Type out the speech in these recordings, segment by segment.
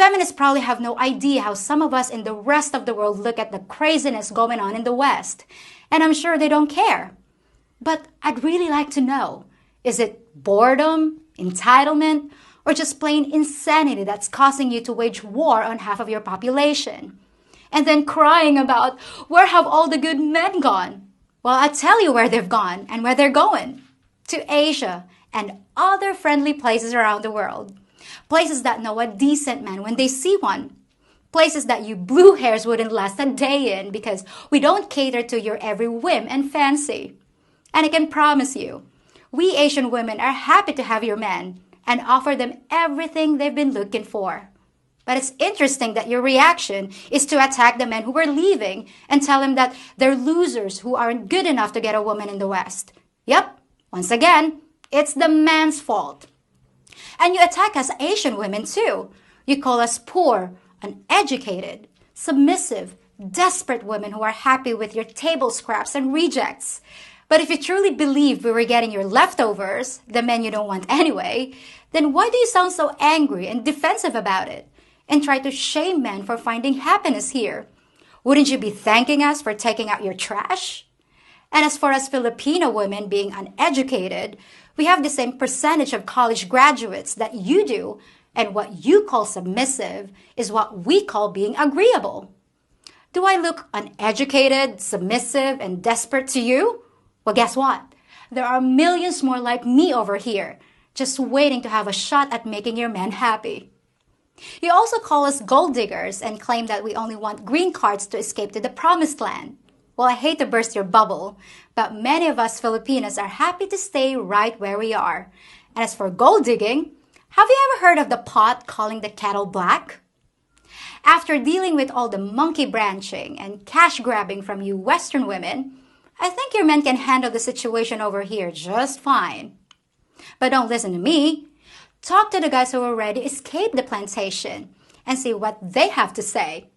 Feminists probably have no idea how some of us in the rest of the world look at the craziness going on in the West. And I'm sure they don't care. But I'd really like to know, is it boredom, entitlement, or just plain insanity that's causing you to wage war on half of your population? And then crying about, where have all the good men gone? Well, I tell you where they've gone and where they're going. To Asia and other friendly places around the world. Places that know a decent man when they see one. Places that you blue hairs wouldn't last a day in because we don't cater to your every whim and fancy. And I can promise you, we Asian women are happy to have your men and offer them everything they've been looking for. But it's interesting that your reaction is to attack the men who are leaving and tell them that they're losers who aren't good enough to get a woman in the West. Yep, once again, it's the man's fault. And you attack us Asian women too. You call us poor, uneducated, submissive, desperate women who are happy with your table scraps and rejects. But if you truly believe we were getting your leftovers, the men you don't want anyway, then why do you sound so angry and defensive about it and try to shame men for finding happiness here? Wouldn't you be thanking us for taking out your trash? And as for us Filipino women being uneducated, we have the same percentage of college graduates that you do, and what you call submissive is what we call being agreeable. Do I look uneducated, submissive, and desperate to you? Well, guess what? There are millions more like me over here, just waiting to have a shot at making your men happy. You also call us gold diggers and claim that we only want green cards to escape to the promised land. Well, I hate to burst your bubble, but many of us Filipinos are happy to stay right where we are. And as for gold digging, have you ever heard of the pot calling the kettle black? After dealing with all the monkey branching and cash grabbing from you Western women, I think your men can handle the situation over here just fine. But don't listen to me. Talk to the guys who already escaped the plantation and see what they have to say.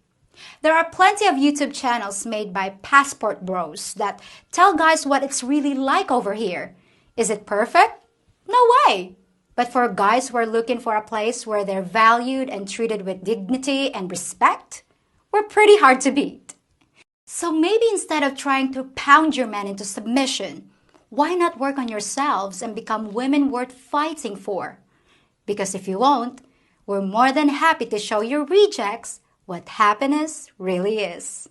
There are plenty of YouTube channels made by passport bros that tell guys what it's really like over here. Is it perfect? No way. But for guys who are looking for a place where they're valued and treated with dignity and respect, we're pretty hard to beat. So maybe instead of trying to pound your men into submission, why not work on yourselves and become women worth fighting for? Because if you won't, we're more than happy to show your rejects what happiness really is.